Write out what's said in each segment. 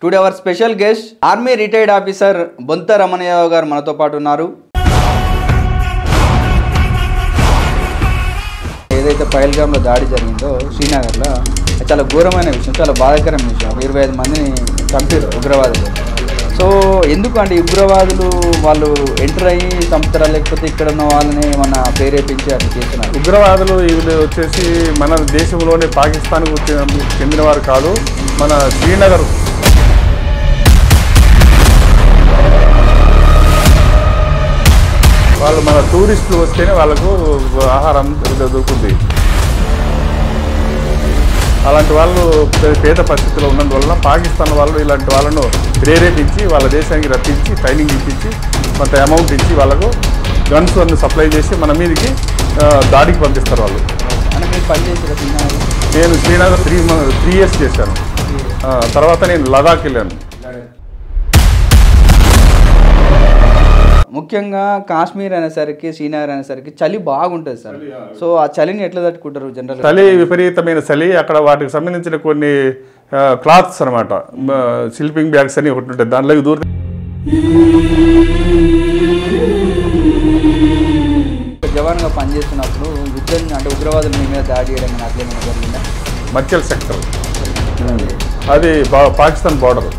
Today our special guest army retired officer బొంత రమణయ్య గారు మనతో పాటు ఉన్నారు. ఏదైతే పహల్గామ్లో దాడి జరిగిందో శ్రీనగర్లో చాలా ఘోరమైన విషయం, చాలా బాధాకరమైన విషయం. 25 మందిని చంపారు ఉగ్రవాదులు. సో ఎందుకు అంటే ఉగ్రవాదులు వాళ్ళు ఎంటర్ అయ్యి చంపుతారా, లేకపోతే ఇక్కడ ఉన్న వాళ్ళని ఏమన్నా ప్రేరేపించి అట్లా చేస్తున్నారు? ఉగ్రవాదులు వీళ్ళు వచ్చేసి మన దేశంలోనే పాకిస్తాన్కు చెందినవారు కాదు, మన శ్రీనగర్ వాళ్ళు మన టూరిస్టులు వస్తేనే వాళ్ళకు ఆహారం దొరుకుతుంది. అలాంటి వాళ్ళు పేద పరిస్థితుల్లో ఉన్నందువల్ల పాకిస్తాన్ వాళ్ళు ఇలాంటి వాళ్ళను ప్రేరేపించి వాళ్ళ దేశానికి రప్పించి ట్రైనింగ్ ఇప్పించి కొంత అమౌంట్ ఇచ్చి వాళ్ళకు గన్స్ అన్ని సప్లై చేసి మన మీదకి దాడికి పంపిస్తారు వాళ్ళు. నేను శ్రీనగర్ 3 years చేశాను. తర్వాత నేను లదాఖ్ వెళ్ళాను. ముఖ్యంగా కాశ్మీర్ అనేసరికి శ్రీనగర్ అనేసరికి చలి బాగుంటుంది సార్. సో ఆ చలిని ఎట్లా తట్టుకుంటారు జనరల్? చలి విపరీతమైన చలి. అక్కడ వాటికి సంబంధించిన కొన్ని క్లాత్స్ అనమాట, స్లీపింగ్ బ్యాగ్స్ అని ఒకటి ఉంటాయి, దాంట్లోకి దూరం జవాన్గా పనిచేస్తున్నప్పుడు యుద్ధం అంటే ఉగ్రవాదులు మీ మీద దాడి చేయడం అట్లేమైనా జరిగిందా? మచ్చల్ సెక్టర్, అది పాకిస్తాన్ బార్డర్.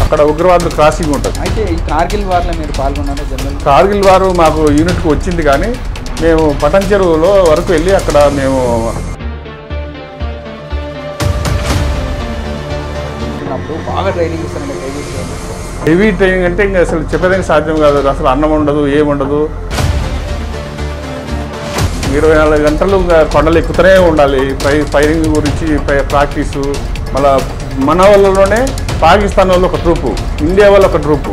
అక్కడ ఉగ్రవాదులు క్రాసింగ్ ఉంటుంది. అయితే ఈ కార్గిల్ వార్లో మీరు పాల్గొన్నారా? జనరల్ కార్గిల్ వారు మాకు యూనిట్కి వచ్చింది, కానీ మేము పటన్ చెరువులో వరకు వెళ్ళి అక్కడ మేము బాగా ట్రైనింగ్ ఇస్తారండి. హెవీ ట్రైనింగ్ అంటే ఇంకా అసలు చెప్పేదానికి సాధ్యం కాదు. అసలు అన్నం ఉండదు, ఏముండదు. 24 గంటలు కొండలు ఎక్కుతూనే ఉండాలి. ఫైరింగ్ గురించి ప్రాక్టీసు. మళ్ళీ మన వాళ్ళలోనే పాకిస్తాన్ వాళ్ళు ఒక ట్రూపు, ఇండియా వాళ్ళు ఒక ట్రూపు,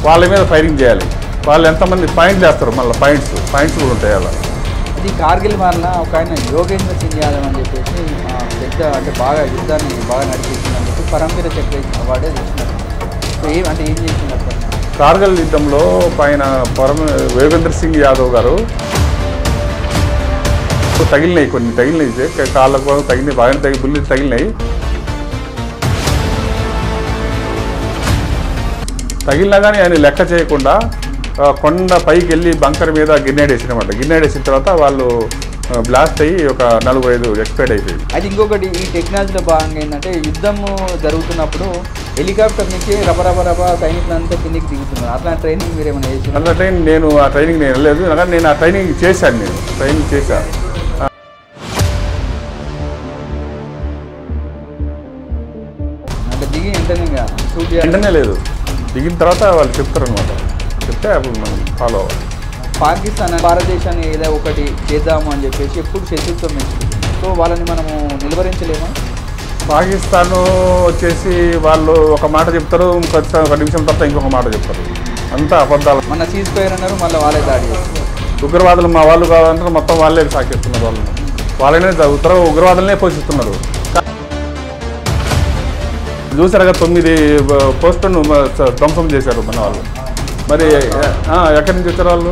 వాళ్ళ మీద ఫైరింగ్ చేయాలి. వాళ్ళు ఎంతమంది పాయింట్లు వేస్తారు, మళ్ళీ పాయింట్స్ కూడా ఉంటాయి. అలా ఇది కార్గిల్ వల్ల ఒక ఆయన యోగేంద్ర సింగ్ యాదవ్ అని చెప్పేసి పెద్ద అంటే బాగా యుద్ధాన్ని బాగా నడిపించిందని చెప్పి పరమవీర చక్ర అవార్డే తెచ్చినారు. సో ఏం చేసినప్పుడు కార్గిల్ యుద్ధంలో పైన యోగేంద్ర సింగ్ యాదవ్ గారు కొన్ని తగిలినాయి, కాళ్ళకు తగిలినాయి, బాగా బుల్లెట్ తగిలినాయి. తగిలినా కానీ ఆయన లెక్క చేయకుండా కొండ పైకి వెళ్ళి బంకర్ మీద గిన్నెడ్ వేసినమాట. గిన్నెడ్ వేసిన తర్వాత వాళ్ళు బ్లాస్ట్ అయ్యి ఒక 4-5 ఎక్స్పైర్డ్ అయిపోయింది. అది ఇంకొకటి ఈ టెక్నాలజీలో భాగంగా ఏంటంటే యుద్ధము జరుగుతున్నప్పుడు హెలికాప్టర్ నుంచి రబ సైనికులంతా కిందికి దిగుతున్నారు. అట్లా ట్రైనింగ్ మీరు ఏమైనా చేసి? అట్లా నేను ఆ ట్రైనింగ్ నేను వెళ్ళలేదు, కానీ నేను ఆ ట్రైనింగ్ చేశాను. అంటే దిగి వెంటనే లేదు, దిగిన తర్వాత వాళ్ళు చెప్తారు అనమాట. చెప్తే అప్పుడు మనం ఫాలో అవ్వాలి. పాకిస్తాన్ భారతదేశాన్ని ఏదో ఒకటి చేద్దాము అని చెప్పేసి ఎప్పుడు శత్రుత్వం పెంచుతుంది. సో వాళ్ళని మనము నిలువరించలేమా? పాకిస్తాన్ వచ్చేసి వాళ్ళు ఒక మాట చెప్తారు, ఒక నిమిషం తర్వాత ఇంకొక మాట చెప్తారు. అంతా అబద్ధాలు. మన సీజ్ఫైర్ అన్నారు, మళ్ళీ వాళ్ళే దాడి చేస్తారు. ఉగ్రవాదులు మా వాళ్ళు కావాలంటే మొత్తం వాళ్ళే సాకిస్తున్నారు. వాళ్ళనే ఉగ్రవాదులనే పోషిస్తున్నారు. చూసారుగా 9 పోస్టులను ధ్వంసం చేశారు మన వాళ్ళు. మరి ఎక్కడి నుంచి వచ్చారు వాళ్ళు?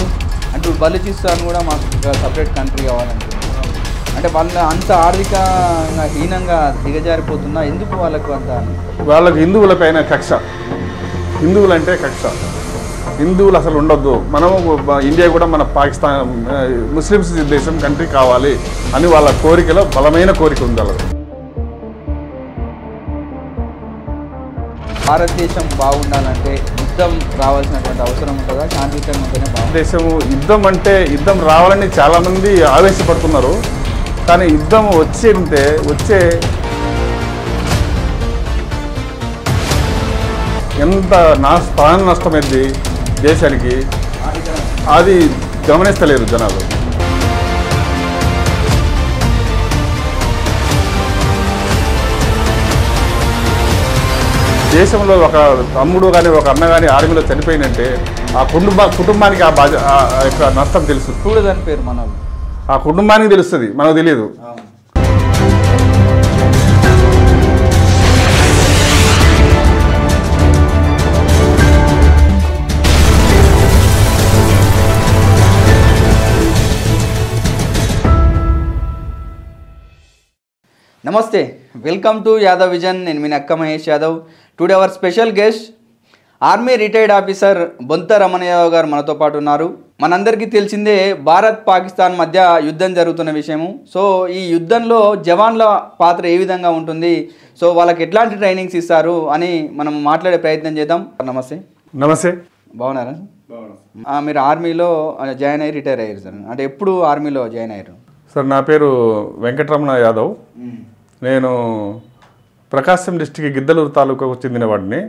అంటే బలూచిస్తాన్ కూడా మాకు సపరేట్ కంట్రీ కావాలంటున్నారు. అంటే వాళ్ళ అంత ఆర్థికంగా హీనంగా దిగజారిపోతున్నా ఎందుకు వాళ్ళకు అంత? వాళ్ళకు హిందువులపైన కక్ష. హిందువులంటే కక్ష. హిందువులు అసలు ఉండొద్దు, మనము ఇండియా కూడా మన పాకిస్తాన్ ముస్లిమ్స్ దేశం కంట్రీ కావాలి అని వాళ్ళ కోరికలో బలమైన కోరిక ఉంది వాళ్ళకి. భారతదేశం బాగుండాలంటే యుద్ధం రావాల్సినటువంటి అవసరం ఉంటుందా? శాంతియుతంగా ఉంటేనే భారతదేశము యుద్ధం రావాలని చాలామంది ఆవేశపడుతున్నారు. కానీ యుద్ధం వచ్చే ఎంత ప్రాణ నష్టమైంది దేశానికి, అది గమనిస్తలేరు జనాలు. దేశంలో ఒక తమ్ముడు కానీ ఒక అన్న కానీ ఆర్మీలో చనిపోయినంటే ఆ కుటుంబానికి ఆ యొక్క నష్టం తెలుసు. చూడదని పేరు మన ఆ కుటుంబానికి తెలుస్తుంది, మనకు తెలియదు. నమస్తే, వెల్కమ్ టు యాదవ్ విజన్. నేను మీ నక్క Mahesh Yadav. Today our special guest army retired officer బొంత రమణయ్య గారు మనతో పాటు ఉన్నారు. మనందరికీ తెలిసిందే భారత్ పాకిస్తాన్ మధ్య యుద్ధం జరుగుతున్న విషయము. సో ఈ యుద్ధంలో జవాన్ల పాత్ర ఏ విధంగా ఉంటుంది, సో వాళ్ళకి ఎట్లాంటి ట్రైనింగ్స్ ఇస్తారు అని మనం మాట్లాడే ప్రయత్నం చేద్దాం. నమస్తే. నమస్తే. బాగున్నారా? మీరు ఆర్మీలో జాయిన్ అయ్యి రిటైర్ అయ్యారు సార్. అంటే ఎప్పుడు ఆర్మీలో జాయిన్ అయ్యారు సార్? నా పేరు వెంకటరమణ యాదవ్. నేను ప్రకాశం డిస్టిక్ గిద్దలూరు తాలూకాకు చెందినవాడిని.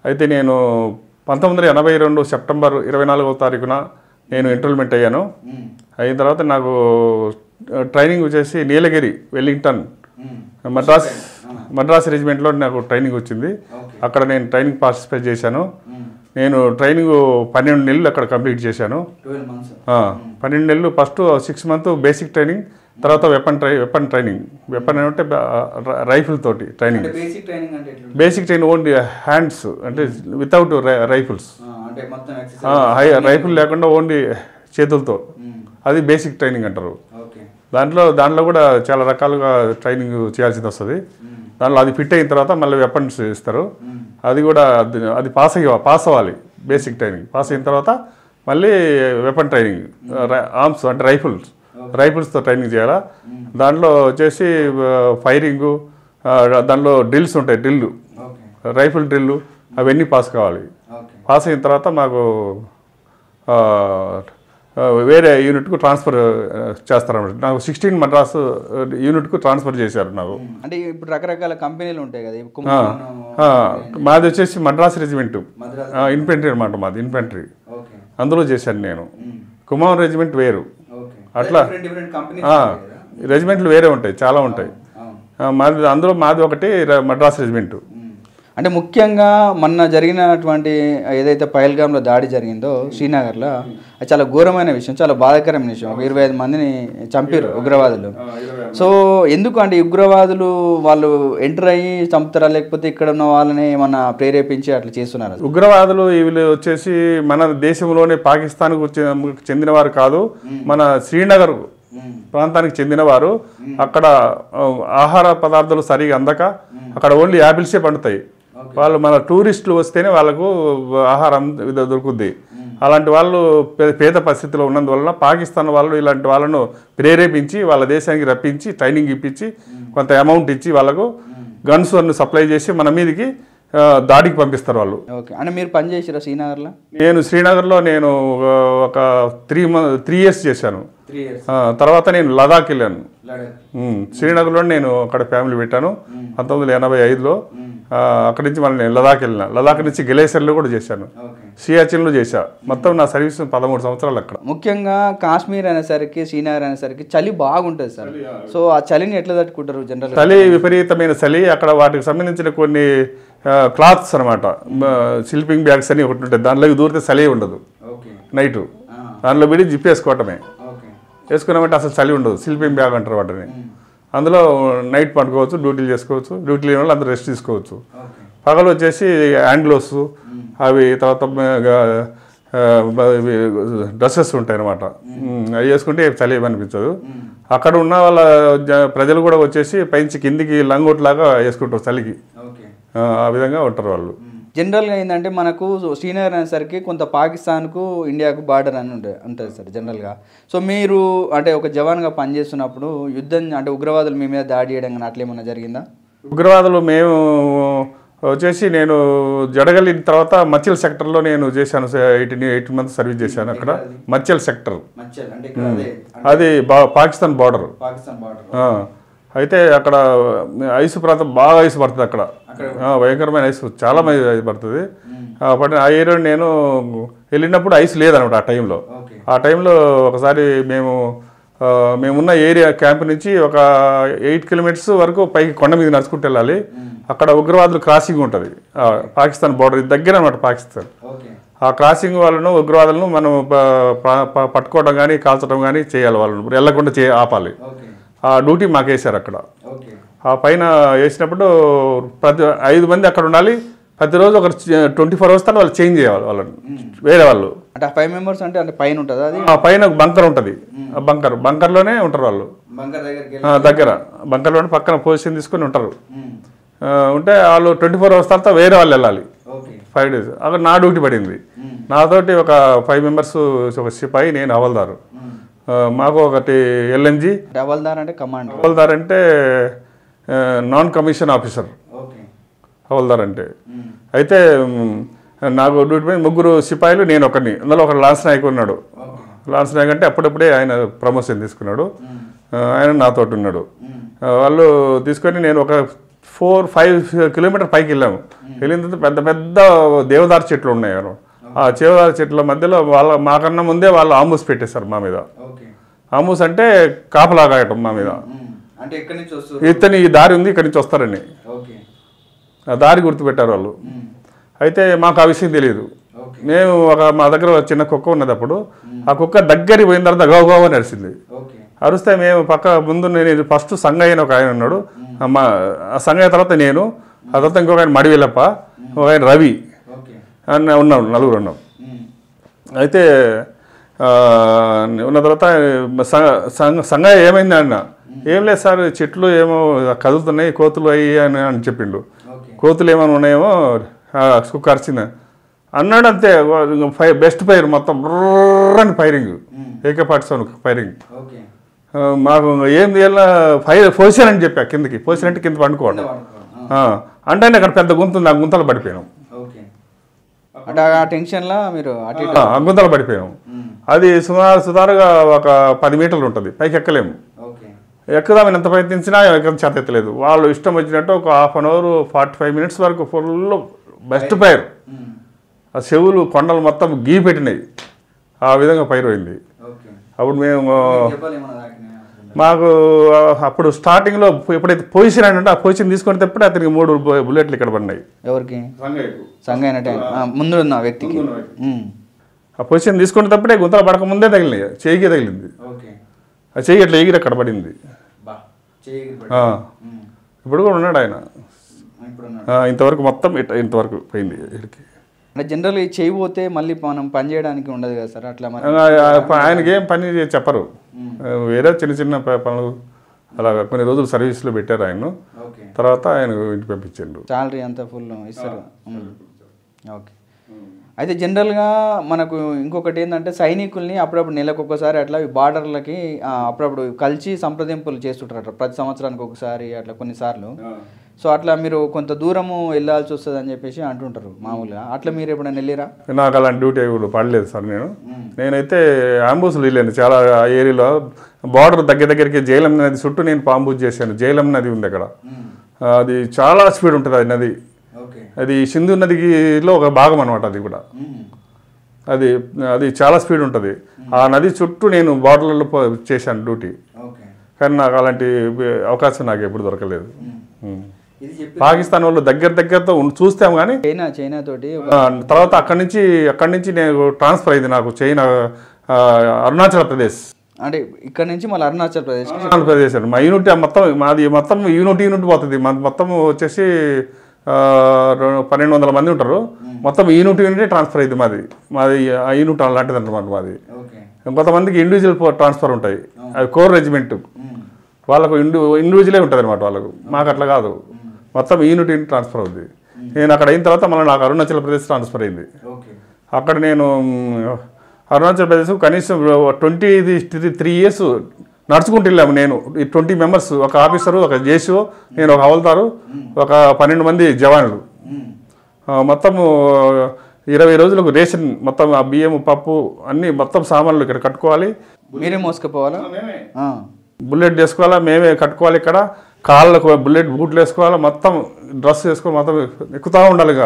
అయితే నేను 1982 సెప్టెంబర్ 24వ తారీఖున నేను ఎంరోల్మెంట్ అయ్యాను. అయిన తర్వాత నాకు ట్రైనింగ్ వచ్చేసి నీలగిరి, వెల్లింగ్టన్, మద్రాస్ రెజిమెంట్లో నాకు ట్రైనింగ్ వచ్చింది. అక్కడ నేను ట్రైనింగ్ పార్టిసిపేట్ చేశాను. నేను ట్రైనింగ్ 12 నెలలు అక్కడ కంప్లీట్ చేశాను. 12 నెలలు. ఫస్ట్ 6 మంత్స్ బేసిక్ ట్రైనింగ్, తర్వాత వెపన్ ట్రైనింగ్. వెపన్ అంటే రైఫిల్ తోటి training. Basic training only hands, అంటే వితౌట్ రైఫిల్స్, రైఫిల్ లేకుండా ఓన్లీ చేతులతో. అది బేసిక్ ట్రైనింగ్ అంటారు. దాంట్లో కూడా చాలా రకాలుగా ట్రైనింగ్ చేయాల్సింది వస్తుంది. దాంట్లో అది ఫిట్ అయిన తర్వాత మళ్ళీ వెపన్స్ ఇస్తారు. అది కూడా అది పాస్ అవ్వాలి. బేసిక్ ట్రైనింగ్ పాస్ అయిన తర్వాత మళ్ళీ వెపన్ ట్రైనింగ్, ఆర్మ్స్ అంటే రైఫిల్స్తో ట్రైనింగ్ చేయాలా. దాంట్లో వచ్చేసి ఫైరింగు, దాంట్లో డ్రిల్స్ ఉంటాయి, రైఫిల్ డ్రిల్లు, అవన్నీ పాస్ కావాలి. పాస్ అయిన తర్వాత మాకు వేరే యూనిట్కు ట్రాన్స్ఫర్ చేస్తారన్నమాట. నాకు 16 మద్రాస్ యూనిట్కు ట్రాన్స్ఫర్ చేశారు నాకు. అంటే ఇప్పుడు రకరకాల కంపెనీలు ఉంటాయి కదా. మాది వచ్చేసి మద్రాస్ రెజిమెంట్ ఇన్ఫెంట్రీ అనమాట. మాది ఇన్ఫెంట్రీ, అందులో చేశాను నేను. కుమార్ రెజిమెంట్ వేరు. అట్లా రెజిమెంట్లు వేరే ఉంటాయి, చాలా ఉంటాయి. మాది ఒకటి మద్రాస్ రెజిమెంట్. అంటే ముఖ్యంగా మొన్న జరిగినటువంటి ఏదైతే పహల్గామ్లో దాడి జరిగిందో శ్రీనగర్లో, అది చాలా ఘోరమైన విషయం, చాలా బాధాకరమైన విషయం. 25 మందిని చంపారు ఉగ్రవాదులు. సో ఎందుకు అంటే ఉగ్రవాదులు వాళ్ళు ఎంటర్ అయ్యి చంపుతారా, లేకపోతే ఇక్కడ ఉన్న వాళ్ళని ఏమన్నా ప్రేరేపించి అట్లా చేస్తున్నారు? ఉగ్రవాదులు వీళ్ళు వచ్చేసి మన దేశంలోనే పాకిస్తాన్కు చెందినవారు కాదు, మన శ్రీనగర్ ప్రాంతానికి చెందినవారు. అక్కడ ఆహార పదార్థాలు సరిగా అందక అక్కడ ఓన్లీ యాపిల్సే పండుతాయి. వాళ్ళు మన టూరిస్టులు వస్తేనే వాళ్ళకు ఆహారం దొరుకుద్ది. అలాంటి వాళ్ళు పేద పరిస్థితిలో ఉన్నందువలన పాకిస్తాన్ వాళ్ళు ఇలాంటి వాళ్ళను ప్రేరేపించి వాళ్ళ దేశానికి రప్పించి ట్రైనింగ్ ఇప్పించి కొంత అమౌంట్ ఇచ్చి వాళ్ళకు గన్స్ అన్ని సప్లై చేసి మన మీదకి దాడికి పంపిస్తారు వాళ్ళు. ఓకే. అంటే మీరు పని చేసారా శ్రీనగర్లో? నేను శ్రీనగర్లో ఒక 3 ఇయర్స్ చేశాను. తర్వాత నేను లదాఖ్ వెళ్ళాను. శ్రీనగర్లో నేను అక్కడ ఫ్యామిలీ పెట్టాను 1985లో. అక్కడి నుంచి మళ్ళీ నేను లదాఖ్ వెళ్ళిన. లదాఖ్ నుంచి గెలేసర్లో కూడా చేశాను, సియాచిన్లో చేశా. మొత్తం నా సర్వీస్ 13 సంవత్సరాలు అక్కడ. ముఖ్యంగా కాశ్మీర్ అనేసరికి, శ్రీనగర్ అనేసరికి చలి బాగుంటుంది సార్. సో ఆ చలిని ఎట్లా తట్టుకుంటారు జనరల్? చలి విపరీతమైన చలి. అక్కడ వాటికి సంబంధించిన కొన్ని క్లాత్స్ అనమాట, స్లీపింగ్ బ్యాగ్స్ అని ఒకటి ఉంటాయి. దాంట్లోకి దూరితే చలి ఉండదు. నైటు దాంట్లో విడి జిప్ వేసుకోవటమే. వేసుకున్నామంటే అసలు చలి ఉండదు. స్లీపింగ్ బ్యాగ్ అంటారు వాటిని. అందులో నైట్ పండుకోవచ్చు, డ్యూటీలు చేసుకోవచ్చు. డ్యూటీ లేని వాళ్ళు అందరూ రెస్ట్ తీసుకోవచ్చు. పగలు వచ్చేసి హ్యాండ్ గ్లోవ్స్, అవి తర్వాత డ్రెస్సెస్ ఉంటాయి అన్నమాట. అవి వేసుకుంటే చలి ఏమనిపించదు. అక్కడ ఉన్న వాళ్ళ ప్రజలు కూడా వచ్చేసి పైనుంచి కిందికి లంగోట్లాగా వేసుకుంటారు చలికి. ఆ విధంగా ఉంటారు వాళ్ళు. జనరల్గా ఏంటంటే మనకు శ్రీనగర్ అనేసరికి కొంత పాకిస్తాన్కు ఇండియాకు బార్డర్ అని ఉంటుంది సార్ జనరల్గా. సో మీరు అంటే ఒక జవాన్గా పనిచేస్తున్నప్పుడు యుద్ధం అంటే ఉగ్రవాదులు మీ మీద దాడి చేయడం కానీ అట్లా ఏమన్నా జరిగిందా? ఉగ్రవాదులు మేము వచ్చేసి నేను జడగలి తర్వాత మచ్చల్ సెక్టర్లో నేను చేశాను. 18 మంత్స్ సర్వీస్ చేశాను అక్కడ. మచ్చల్ సెక్టర్ అది పాకిస్తాన్ బార్డర్. అయితే అక్కడ ఐసు ప్రాంతం బాగా ఐసు పడుతుంది. అక్కడ భయంకరమైన ఐసు, చాలా ఐసు పడుతుంది. ఆ ఏరియా నేను వెళ్ళినప్పుడు ఐసు లేదనమాట ఆ టైంలో. ఆ టైంలో ఒకసారి మేమున్న ఏరియా క్యాంప్ నుంచి ఒక 8 కిలోమీటర్స్ వరకు పైకి కొండ మీద నడుచుకుంటూ వెళ్ళాలి. అక్కడ ఉగ్రవాదులు క్రాసింగ్ ఉంటుంది, పాకిస్తాన్ బార్డర్ దగ్గర అనమాట పాకిస్తాన్. ఆ క్రాసింగ్ వాళ్ళను ఉగ్రవాదులను మనం పట్టుకోవడం కానీ కాల్చడం కానీ చేయాలి. వాళ్ళను వెళ్ళకుండా ఆపాలి. ఆ డ్యూటీ మాకు వేశారు అక్కడ. ఆ పైన వేసినప్పుడు 5 మంది అక్కడ ఉండాలి, ప్రతిరోజు ఒక 24 hours తర్వాత వాళ్ళు చేంజ్ చేయాలి వాళ్ళని, వేరే వాళ్ళు. అంటే 5 members అంటే పైన ఉంటుంది అది, పైన బంకర్ ఉంటుంది, ఆ బంకర్లోనే ఉంటారు వాళ్ళు. దగ్గర బంకర్లోనే పక్కన పొజిషన్ తీసుకొని ఉంటారు. ఉంటే వాళ్ళు 24 hours తర్వాత వేరే వాళ్ళు వెళ్ళాలి 5 days. అక్కడ నా డ్యూటీ పడింది. నాతోటి ఒక 5 members, ఒక సిపాయి, నేను హవల్దారు. మాకు ఒకటి LNG. హవల్దార్ అంటే కమాండ్, హవల్దార్ అంటే నాన్ కమిషన్ ఆఫీసర్ హవల్దార్ అంటే. అయితే నాకు డ్యూటీ పైన 3 సిపాయిలు, నేను ఒకరిని. అందులో ఒక లాన్స్ నాయక్ ఉన్నాడు. లాన్స్ నాయక్ అంటే అప్పుడప్పుడే ఆయన ప్రమోషన్ తీసుకున్నాడు. ఆయన నాతో ఉన్నాడు. వాళ్ళు తీసుకొని నేను ఒక 4-5 kilometers పైకి వెళ్ళాము. వెళ్ళిన తర్వాత పెద్ద పెద్ద దేవదారు చెట్లు ఉన్నాయి. ఆ దేవదారు చెట్ల మధ్యలో మాకన్నా ముందే వాళ్ళు ఆమూస్ పెట్టేశారు మా మీద. ఆమూస్ అంటే కాపలా కాయటం మా మీద. ఇతని ఈ దారి ఉంది, ఇక్కడి నుంచి వస్తారని ఆ దారి గుర్తుపెట్టారు వాళ్ళు. అయితే మాకు ఆ విషయం తెలియదు. మేము మా దగ్గర చిన్న కుక్క ఉన్నది. అప్పుడు ఆ కుక్క దగ్గరికి పోయిన తర్వాత గౌగౌ నడిచింది. అరుస్తే మేము పక్క ముందు, నేను ఫస్ట్ సంగయ్య అని ఒక ఆయన ఉన్నాడు. ఆ సంగయ్య తర్వాత నేను, ఆ తర్వాత ఇంకొక ఆయన మడివెల్లప్ప, ఒక ఆయన రవి అని ఉన్నాం, 4 ఉన్నాం. అయితే ఉన్న తర్వాత సంగయ్య ఏమైంది అన్న, ఏం లేదు సార్, చెట్లు ఏమో కదులుతున్నాయి, కోతులు అయ్యి అని చెప్పిండు. కోతులు ఏమైనా ఉన్నాయేమో, కుక్క అరిచింది అన్నాడు. అంతే, బెస్ట్ ఫైర్ మొత్తం అని ఫైరింగ్, AK-47 ఫైరింగ్. మాకు ఏం చేయాలా, ఫైర్ పొజిషన్ అని చెప్పా, కిందకి పొజిషన్ అంటే కింద పండుకోవడం. అంటే అక్కడ పెద్ద గుంత ఉంది, ఆ గుంతలు పడిపోయాం. అంటే ఆ టెన్షన్లో మీరు ఆ గుంతలు పడిపోయాం. అది సుమారుగా ఒక 10 మీటర్లు ఉంటుంది, పైకి ఎక్కలేము. ఎక్కుదామని ఎంత ప్రయత్నించినా చేత ఎత్తలేదు. వాళ్ళు ఇష్టం వచ్చినట్టు ఒక 1/2 hour 45 minutes వరకు ఫుల్ బెస్ట్ ఫైర్. ఆ చెవులు కొండలు మొత్తం గీ పెట్టినాయి, ఆ విధంగా ఫైర్ అయింది. అప్పుడు మేము మాకు అప్పుడు స్టార్టింగ్లో ఎప్పుడైతే పొజిషన్ అంటే ఆ పొజిషన్ తీసుకొని తెప్పుడే అతనికి 3 bullets ఇక్కడ పడినాయి. ఎవరికి? సంగయ్య ముందు ఉన్న వ్యక్తికి. ఆ పొజిషన్ తీసుకునే తప్పుడే గుంతలు పడక ముందే తగిలినాయి, చేయికి తగిలింది. ఆ చెయ్యి అట్లా ఎగిరి అక్కడ పడింది. ఇప్పుడు కూడా ఉన్నాడు ఆయన. ఇంతవరకు మొత్తం ఇంతవరకు పోయింది. అంటే జనరల్ చేయి పోతే మళ్ళీ మనం పని చేయడానికి ఉండదు కదా సార్, అట్లా ఆయనకి ఏం పని చెప్పరు, వేరే చిన్న చిన్న పనులు అలాగా కొన్ని రోజులు సర్వీస్లో పెట్టారు ఆయన. తర్వాత ఆయన ఇంటికి పంపించారు. సాలరీ అంతా ఫుల్ ఇస్తారు. ఓకే. అయితే జనరల్గా మనకు ఇంకొకటి ఏంటంటే సైనికుల్ని అప్పుడప్పుడు నెలకు ఒకసారి అట్లా బార్డర్లకి అప్పుడప్పుడు కలిసి సంప్రదింపులు చేస్తుంటారు, ప్రతి సంవత్సరానికి ఒకసారి అట్లా కొన్నిసార్లు. సో అట్లా మీరు కొంత దూరము వెళ్ళాల్సి వస్తుంది అని చెప్పేసి అంటుంటారు మామూలుగా. అట్లా మీరు ఎప్పుడైనా వెళ్ళిరా? నాకు అలాంటి డ్యూటీ పడలేదు సార్. నేనైతే అంబూస్లు వెళ్ళాను చాలా ఏరియాలో. బార్డర్ దగ్గరికి జైలం నది చుట్టూ నేను పాంబూజ్ చేశాను. జైలం నది ఉంది అక్కడ, అది చాలా స్పీడ్ ఉంటుంది. అది నది, అది సింధు నదిలో ఒక భాగం అనమాట. అది కూడా అది చాలా స్పీడ్ ఉంటుంది. ఆ నది చుట్టూ నేను బార్డర్లలో చేశాను డ్యూటీ. కానీ నాకు అలాంటి అవకాశం నాకు ఎప్పుడు దొరకలేదు. పాకిస్తాన్ వాళ్ళు దగ్గరతో చూస్తాము కానీ చైనా తోటి. తర్వాత అక్కడి నుంచి నేను ట్రాన్స్ఫర్ అయింది నాకు చైనా, అరుణాచల్ ప్రదేశ్. అంటే ఇక్కడ నుంచి మళ్ళీ అరుణాచల్ ప్రదేశ్ మా యూనిట్ మొత్తం యూనిట్ పోతుంది. మొత్తం వచ్చేసి 1200 మంది ఉంటారు. మొత్తం యూనిట్ ట్రాన్స్ఫర్ అయింది మాది ఆ యూనిట్ అలాంటిది అనమాట మాది. కొంతమందికి ఇండివిజువల్ ట్రాన్స్ఫర్ ఉంటాయి, అది కోర్ రెజిమెంట్ వాళ్ళకు ఇండివిజువలే ఉంటుంది అనమాట వాళ్ళకు. మాకు అట్లా కాదు, మొత్తం యూనిట్ ట్రాన్స్ఫర్ అవుతుంది. నేను అక్కడ అయిన తర్వాత మళ్ళీ నాకు అరుణాచల్ ప్రదేశ్ ట్రాన్స్ఫర్ అయింది. అక్కడ నేను అరుణాచల్ ప్రదేశ్ కనీసం 23 years నడుచుకుంటూ వెళ్ళాము. నేను 20 members, ఒక ఆఫీసరు, ఒక జేసీఓ, నేను ఒక హవల్దారు, ఒక 12 మంది జవాన్లు. మొత్తము 20 రోజులకు రేషన్ మొత్తం, ఆ బియ్యం పప్పు అన్నీ మొత్తం సామాన్లు ఇక్కడ కట్టుకోవాలి. మీరే మోసుకుపోవాలా? బుల్లెట్ వేసుకోవాలా, మేమే కట్టుకోవాలి. ఇక్కడ కాళ్ళకు బుల్లెట్ బూట్లు వేసుకోవాలా, మొత్తం డ్రెస్ వేసుకోవాలి, మొత్తం ఎక్కుతూ ఉండాలి. ఇక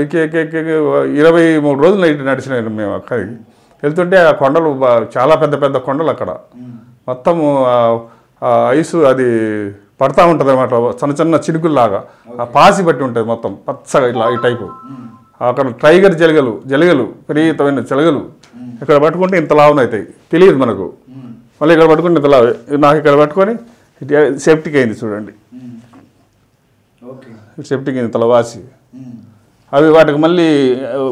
23 రోజులు నడిచినాయి మేము. అక్కడికి వెళ్తుంటే ఆ కొండలు చాలా పెద్ద కొండలు, అక్కడ మొత్తము ఐసు అది పడతా ఉంటుంది అనమాట, చిన్న చినుకుల్లాగా. ఆ పాసి బట్టి ఉంటుంది మొత్తం పచ్చగా ఇట్లా ఈ టైపు. అక్కడ టైగర్ జలగలు విపరీతమైన జలగలు ఇక్కడ పట్టుకుంటే ఇంత లావున అవుతాయి, తెలియదు మనకు. మళ్ళీ ఇక్కడ పట్టుకుంటే ఇంత లావు. నాకు ఇక్కడ పట్టుకొని సేఫ్టీకి అయింది చూడండి, సేఫ్టీకి అయింది తల వాసి. అవి వాటికి మళ్ళీ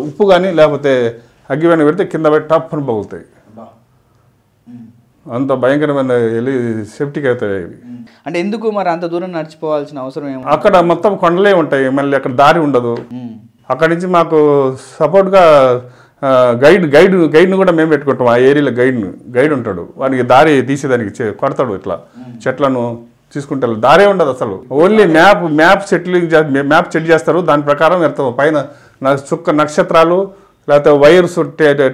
ఉప్పు కానీ లేకపోతే అగ్గివన్నీ పెడితే కింద పెట్టి టప్ అని పగులుతాయి. అంత భయంకరమైన సేఫ్టీకి అవుతాయి అవి. అంటే ఎందుకు మరి అంత దూరం నడిచిపోవాల్సిన అవసరం ఏమో? అక్కడ మొత్తం కొండలే ఉంటాయి, మళ్ళీ అక్కడ దారి ఉండదు. అక్కడి నుంచి మాకు సపోర్ట్గా గైడ్ను కూడా మేము పెట్టుకుంటాం. ఆ ఏరియాలో గైడ్ ఉంటాడు, వానికి దారి తీసేదానికి కొడతాడు. ఇట్లా చెట్లను తీసుకుంటే దారే ఉండదు అసలు. ఓన్లీ మ్యాప్ సెట్ చేస్తారు, దాని ప్రకారం వెళ్తాం. పైన నక్షత్రాలు లేకపోతే వైర్స్,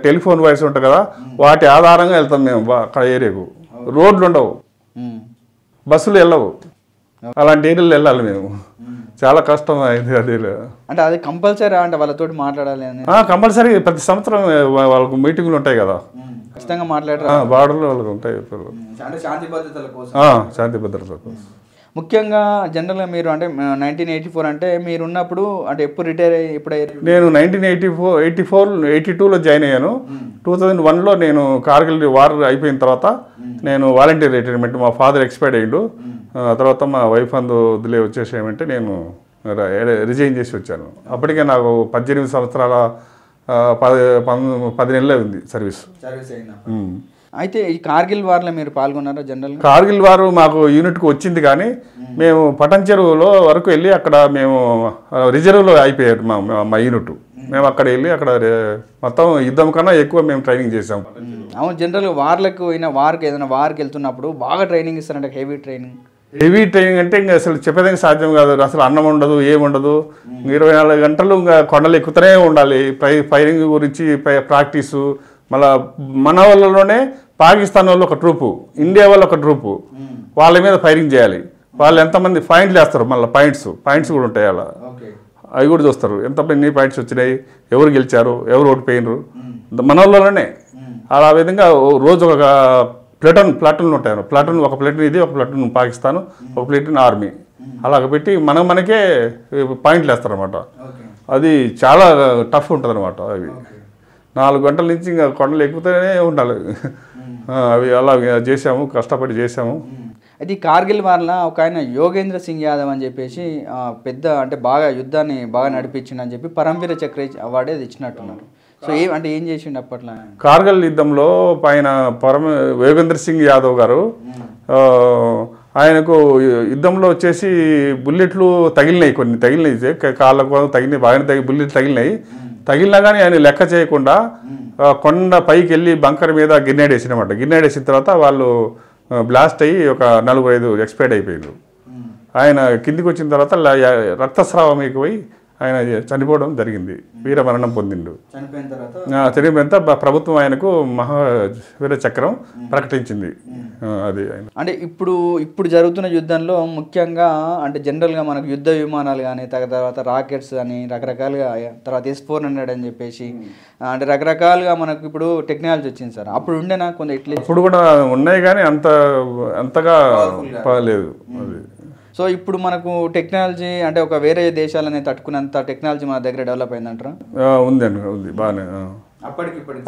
టెలిఫోన్ వైర్స్ ఉంటాయి కదా, వాటి ఆధారంగా వెళ్తాం మేము అక్కడ ఏరియాకు. రోడ్లు ఉండవు, బస్సులు వెళ్ళవు, అలాంటి ఏరియాలో వెళ్ళాలి మేము. చాలా కష్టం అయింది అది. అంటే అది కంపల్సరీ అంటే వాళ్ళతో మాట్లాడాలి అని? కంపల్సరీ ప్రతి సంవత్సరం వాళ్ళకు మీటింగ్లు ఉంటాయి కదా, ఖచ్చితంగా మాట్లాడతారు. బార్డర్లో వాళ్ళకి ఉంటాయి. శాంతి భద్రతల కోసం. శాంతి భద్రతల కోసం. ముఖ్యంగా జనరల్గా మీరు అంటే 1984 అంటే మీరు ఉన్నప్పుడు అంటే ఎప్పుడు రిటైర్ అయ్యి ఎప్పుడు అయ్యారు? నేను 1982లో జాయిన్ అయ్యాను. 2001లో నేను కార్గిల్ వార్ అయిపోయిన తర్వాత నేను వాలంటీర్ రిటైర్మెంట్, మా ఫాదర్ ఎక్స్పైర్డ్ అయ్యిండు. తర్వాత మా వైఫ్ వదిలే వచ్చేసేయమంటే నేను రిజైన్ చేసి వచ్చాను. అప్పటికే నాకు 18 సంవత్సరాల 10 నెలలే ఉంది సర్వీస్ అయిందా? అయితే ఈ కార్గిల్ వార్లో మీరు పాల్గొన్నారా? జనరల్గా కార్గిల్ వారు మాకు యూనిట్కి వచ్చింది, కానీ మేము పటన్ చెరువులో వరకు వెళ్ళి అక్కడ మేము రిజర్వ్లో అయిపోయారు మా యూనిట్. మేము అక్కడ వెళ్ళి అక్కడ మొత్తం యుద్ధం కన్నా ఎక్కువ మేము ట్రైనింగ్ చేసాం. అవును, జనరల్గా వార్కి ఏదైనా వార్కి వెళ్తున్నప్పుడు బాగా ట్రైనింగ్ ఇస్తారంటే హెవీ ట్రైనింగ్ అంటే ఇంకా అసలు చెప్పేదానికి సాధ్యం కాదు. అసలు అన్నం ఉండదు, ఏముండదు. 24 గంటలు ఇంకా కొండలు ఎక్కుతూనే ఉండాలి. ఫైరింగ్ గురించి ప్రాక్టీసు. మళ్ళీ మన వాళ్ళలోనే పాకిస్తాన్ వాళ్ళు ఒక ట్రూపు, ఇండియా వాళ్ళు ఒక ట్రూపు, వాళ్ళ మీద ఫైరింగ్ చేయాలి. వాళ్ళు ఎంతమంది పాయింట్లు వేస్తారు, మళ్ళీ పాయింట్స్ కూడా ఉంటాయి. అలా అవి కూడా చూస్తారు, ఎంతమంది పాయింట్స్ వచ్చినాయి, ఎవరు గెలిచారు, ఎవరు ఓడిపోయినరు, మన వాళ్ళలోనే. అలా విధంగా రోజు ఒక ప్లాటూన్లు ఉంటాయి. ఒక ప్లాటూన్ ఇది, ఒక ప్లాటూన్ పాకిస్తాన్, ఒక ప్లాటూన్ ఆర్మీ, అలాగ పెట్టి మనకే పాయింట్లు వేస్తారనమాట. అది చాలా టఫ్ ఉంటుంది అనమాట. అవి 4 గంటల నుంచి ఇంకా కొండలు ఎక్కుతూనే ఉండాలి. అవి అలా చేసాము, కష్టపడి చేసాము. అయితే ఈ కార్గిల్ వార్ల ఒక ఆయన యోగేంద్ర సింగ్ యాదవ్ అని చెప్పేసి పెద్ద అంటే బాగా యుద్ధాన్ని బాగా నడిపించిండు అని చెప్పి పరమవీర చక్ర అవార్డు అది ఇచ్చినట్టున్నారు. సో ఏం చేసిండు అప్పట్లో? కార్గిల్ యుద్ధంలో పైన యోగేంద్ర సింగ్ యాదవ్ గారు ఆయనకు యుద్ధంలో వచ్చేసి బుల్లెట్లు కొన్ని తగిలినాయి, కాళ్ళకు తగిలినాయి, బాగానే బుల్లెట్లు తగిలినా కానీ ఆయన లెక్క చేయకుండా కొండ పైకి వెళ్ళి బంకర్ మీద గిన్నెడ్ వేసిన తర్వాత వాళ్ళు బ్లాస్ట్ అయ్యి ఒక 4-5 ఎక్స్పైర్డ్ అయిపోయారు. ఆయన కిందికి వచ్చిన తర్వాత రక్తస్రావం ఎక్కువై ఆయన చనిపోవడం జరిగింది, వీరమరణం పొందిండు. చనిపోయిన తర్వాత ప్రభుత్వం ఆయనకు మహావీర చక్రం ప్రకటించింది. అది అంటే ఇప్పుడు జరుగుతున్న యుద్ధంలో ముఖ్యంగా అంటే జనరల్గా మనకు యుద్ధ విమానాలు కానీ, తర్వాత రాకెట్స్ కానీ రకరకాలుగా, తర్వాత S-400 అని చెప్పేసి అంటే రకరకాలుగా మనకు ఇప్పుడు టెక్నాలజీ వచ్చింది సార్. అప్పుడు ఉండేనా కొంత ఇట్లా? ఇప్పుడు కూడా ఉన్నాయి కానీ అంతగా లేదు అది. సో ఇప్పుడు మనకు టెక్నాలజీ అంటే ఒక వేరే దేశాలని తట్టుకునేంత టెక్నాలజీ మన దగ్గర డెవలప్ అయిందంటారా? ఉంది బాగానే.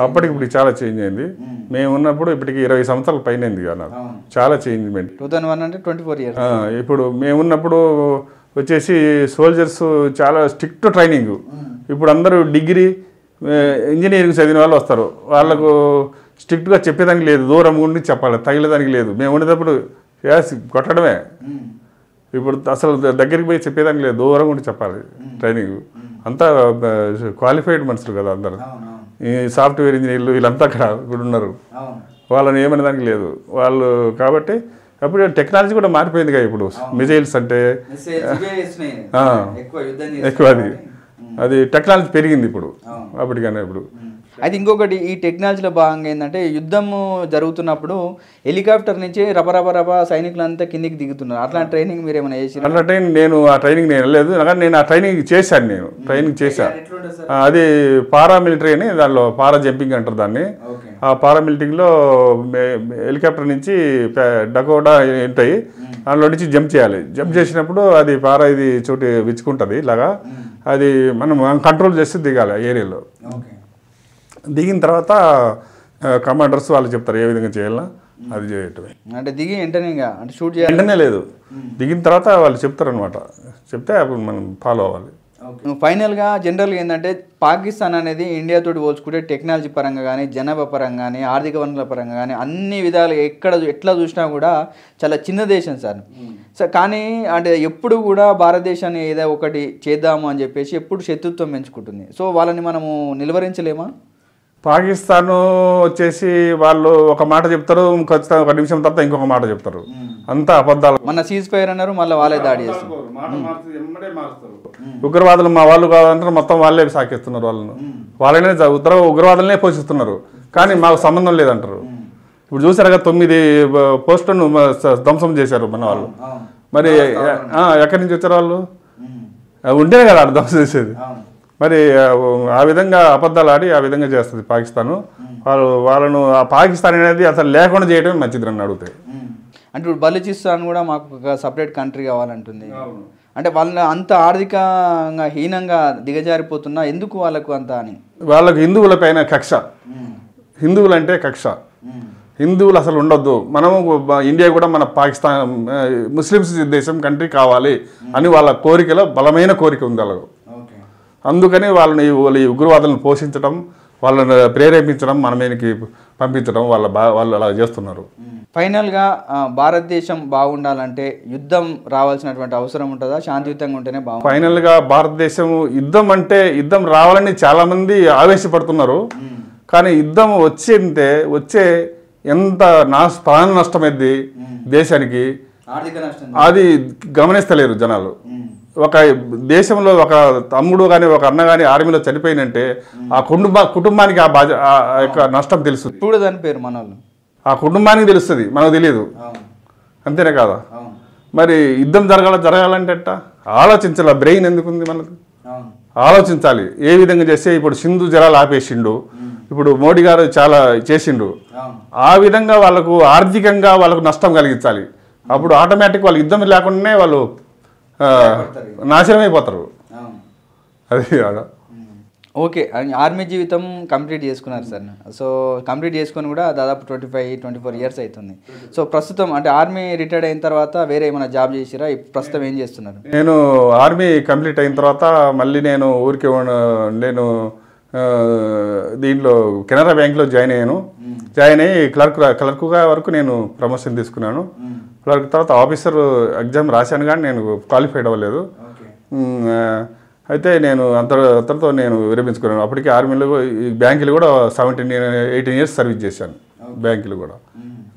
అప్పటికి చాలా చేంజ్ అయింది. మేము ఉన్నప్పుడు ఇప్పటికి 20 సంవత్సరాల పైన అయింది కదా, చాలా చేంజ్మెంట్. 2001 అంటే 24 years. ఇప్పుడు మేము ఉన్నప్పుడు వచ్చేసి సోల్జర్స్ చాలా స్ట్రిక్ట్ ట్రైనింగ్. ఇప్పుడు అందరూ డిగ్రీ ఇంజనీరింగ్ చదివిన వాళ్ళు వస్తారు, వాళ్ళకు స్ట్రిక్ట్గా చెప్పేదానికి లేదు, దూరం ఉండి చెప్పాలి, తగిలేదానికి లేదు. మేము ఉండేటప్పుడు కొట్టడమే. ఇప్పుడు అసలు దగ్గరికి పోయి చెప్పేదానికి లేదు, దూరం ఉండి చెప్పాలి ట్రైనింగ్. అంతా క్వాలిఫైడ్ మనుషులు కదా అందరూ, ఈ సాఫ్ట్వేర్ ఇంజనీర్లు వీళ్ళంతా అక్కడ ఇప్పుడు ఉన్నారు, వాళ్ళని ఏమనే దానికి లేదు వాళ్ళు. కాబట్టి అప్పుడు టెక్నాలజీ కూడా మారిపోయింది కదా. ఇప్పుడు మిజైల్స్ అంటే ఎక్కువ అది టెక్నాలజీ పెరిగింది ఇప్పుడు అప్పటికన్నా ఇప్పుడు. అయితే ఇంకొకటి ఈ టెక్నాలజీలో భాగంగా ఏంటంటే యుద్ధము జరుగుతున్నప్పుడు హెలికాప్టర్ నుంచి రబ సైనికులంతా కిందికి దిగుతున్నారు. అట్లాంటి ట్రైనింగ్ మీరు ఏమైనా చేసి? అట్లా నేను ఆ ట్రైనింగ్ నేను వెళ్ళలేదు, కానీ నేను ఆ ట్రైనింగ్ చేశాను. అది పారామిలిటరీ అని, దానిలో పారా జంపింగ్ అంటారు దాన్ని. ఆ పారామిలిటరీలో హెలికాప్టర్ నుంచి డకోటా ఉంటాయి, దానిలో నుంచి జంప్ చేయాలి. జంప్ చేసినప్పుడు అది ఇది చోటు విచ్చుకుంటుంది ఇలాగా, అది మనం కంట్రోల్ చేసి దిగాలి ఆ ఏరియాలో. దిగిన తర్వాత కమాండర్స్ వాళ్ళు చెప్తారు ఏ విధంగా చేయాలా, అది చేయటమే. అంటే దిగి వెంటనే అంటే షూట్ చేయాలి వెంటనే లేదు, దిగిన తర్వాత వాళ్ళు చెప్తారు అనమాట. చెప్తే అప్పుడు మనం ఫాలో అవ్వాలి. ఫైనల్గా జనరల్గా ఏంటంటే పాకిస్తాన్ అనేది ఇండియాతోటి పోల్చుకుంటే టెక్నాలజీ పరంగా కానీ జనాభా పరంగా కానీ ఆర్థిక వనరుల పరంగా కానీ అన్ని విధాలు ఎట్లా చూసినా కూడా చాలా చిన్న దేశం సార్. సార్ కానీ అంటే ఎప్పుడు కూడా భారతదేశాన్ని ఏదో ఒకటి చేద్దాము అని చెప్పేసి ఎప్పుడు శత్రుత్వం పెంచుకుంటుంది. సో వాళ్ళని మనము నిలువరించలేమా? పాకిస్తాన్ వచ్చేసి వాళ్ళు ఒక మాట చెప్తారు, ఖచ్చితంగా 1 నిమిషం తర్వాత ఇంకొక మాట చెప్తారు, అంతా అబద్ధాలు. మన సీజ్ ఫైర్ అన్నారు, మళ్ళీ వాళ్ళే దాడి చేస్తారు. ఉగ్రవాదులు మా వాళ్ళు కాదంటారు, మొత్తం వాళ్ళే సాకిస్తున్నారు, వాళ్ళనే ఉగ్రవాదులనే పోషిస్తున్నారు, కానీ మాకు సంబంధం లేదంటారు. ఇప్పుడు చూసారుగా 9 పోస్టులను ధ్వంసం చేశారు మన వాళ్ళు. మరి ఎక్కడి నుంచి వచ్చారు వాళ్ళు? ఉంటేనే కదా ఆడ ధ్వంసం చేసేది. మరి ఆ విధంగా అబద్ధాలు ఆడి ఆ విధంగా చేస్తుంది పాకిస్తాను. వాళ్ళను ఆ పాకిస్తాన్ అనేది అసలు లేకుండా చేయడమే మంచిది నన్ను అడిగితే. అంటే ఇప్పుడు బలూచిస్తాన్ కూడా మాకు ఒక సపరేట్ కంట్రీ కావాలంటుంది. అంటే వాళ్ళ అంత ఆర్థికంగా హీనంగా దిగజారిపోతున్నా ఎందుకు వాళ్ళకు అంత అని? వాళ్ళకు హిందువుల పైన కక్ష, హిందువులు అంటే కక్ష, హిందువులు అసలు ఉండొద్దు, మనము ఇండియా కూడా మన పాకిస్తాన్ ముస్లిమ్స్ దేశం కంట్రీ కావాలి అని వాళ్ళ కోరికలో బలమైన కోరిక ఉంది వాళ్ళకు. అందుకని వాళ్ళని ఉగ్రవాదులను పోషించడం, వాళ్ళని ప్రేరేపించడం, మన మీదకి పంపించడం వాళ్ళు అలా చేస్తున్నారు. ఫైనల్గా భారతదేశం బాగుండాలంటే యుద్ధం రావాల్సినటువంటి అవసరం ఉంటుందా? శాంతియుతంగా ఉంటేనే బాగుంటుంది. ఫైనల్గా భారతదేశం యుద్ధం రావాలని చాలామంది ఆవేశపడుతున్నారు, కానీ యుద్ధం వచ్చే ఎంత ప్రాణ నష్టమైంది దేశానికి అది గమనిస్తలేరు జనాలు. ఒక దేశంలో ఒక తమ్ముడు కానీ ఒక అన్న కానీ ఆర్మీలో చనిపోయినంటే ఆ కుటుంబానికి ఆ యొక్క నష్టం తెలుస్తుంది. ఇప్పుడు దాని పేరు మన వాళ్ళు ఆ కుటుంబానికి తెలుస్తుంది, మనకు తెలియదు, అంతేనే కాదా? మరి యుద్ధం జరగాలంటే అట్ట ఆలోచించాలి. బ్రెయిన్ ఎందుకుంది మనకు? ఆలోచించాలి ఏ విధంగా చేస్తే. ఇప్పుడు సింధు జలాలు ఆపేసిండు, ఇప్పుడు మోడీ గారు చాలా చేసిండు, ఆ విధంగా వాళ్ళకు ఆర్థికంగా వాళ్ళకు నష్టం కలిగించాలి. అప్పుడు ఆటోమేటిక్ వాళ్ళు యుద్ధం లేకుండానే వాళ్ళు నాశనం అయిపోతారు. అది ఓకే. ఆర్మీ జీవితం కంప్లీట్ చేసుకున్నారు సార్. సో కంప్లీట్ చేసుకొని కూడా దాదాపు 25-24 ఇయర్స్ అవుతుంది. సో ప్రస్తుతం అంటే ఆర్మీ రిటైర్డ్ అయిన తర్వాత వేరే ఏమైనా జాబ్ చేసిరా? ప్రస్తుతం ఏం చేస్తున్నారు? నేను ఆర్మీ కంప్లీట్ అయిన తర్వాత మళ్ళీ నేను నేను దీంట్లో కెనరా బ్యాంక్లో జాయిన్ అయ్యి క్లర్క్గా వరకు నేను ప్రమోషన్ తీసుకున్నాను. క్లర్క్ తర్వాత ఆఫీసర్ ఎగ్జామ్ రాశాను, కానీ నేను క్వాలిఫైడ్ అవ్వలేదు. అయితే నేను అంతటితో నేను విరమించుకున్నాను. అప్పటికి ఆర్మీలో బ్యాంకులు కూడా 18 ఇయర్స్ సర్వీస్ చేశాను. బ్యాంకులు కూడా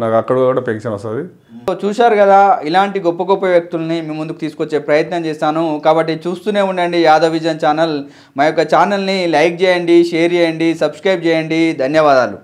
నాకు అక్కడ కూడా పెన్షన్ వస్తుంది. చూశారు కదా, ఇలాంటి గొప్ప గొప్ప వ్యక్తుల్ని మీ ముందుకు తీసుకొచ్చే ప్రయత్నం చేస్తాను. కాబట్టి చూస్తూనే ఉండండి యాదవ్ విజన్ ఛానల్. మా యొక్క ఛానల్ని లైక్ చేయండి, షేర్ చేయండి, సబ్స్క్రైబ్ చేయండి. ధన్యవాదాలు.